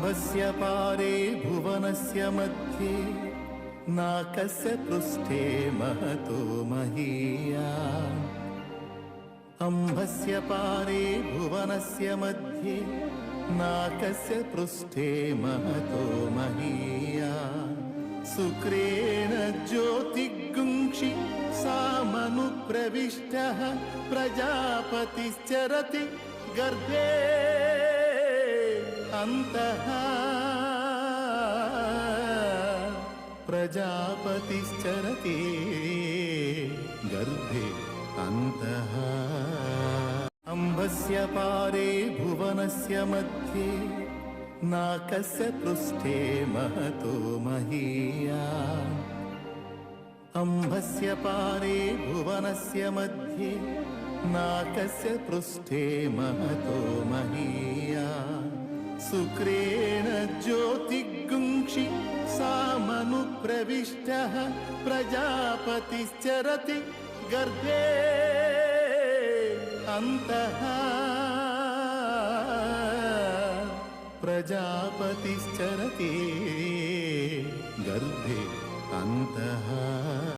अम्भस्य पारे भुवनस्य मध्ये नाकस्य पृष्ठे महतो महीयान् अम्भस्य पारे भुवनस्य मध्ये नाकस्य पृष्ठे महतो महीयान् शुक्रेण ज्योतिगुंक्षि सामनुप्रविष्टः प्रजापतिश्चरति गर्भे अन्तः प्रजापतिश्चरति गर्भे अन्तः अम्भस्य पारे भुवनस्य मध्ये नाकस्य पृष्ठे महतो महीयान् अम्भस्य पारे भुवनस्य मध्ये नाकस्य पृष्ठे महतो महीयान् शुक्रेण ज्योतिगुंक्षि सामनुप्रविष्टः प्रजापतिश्चरति गर्भे अन्तः प्रजापतिश्चरति गर्भे अन्तः।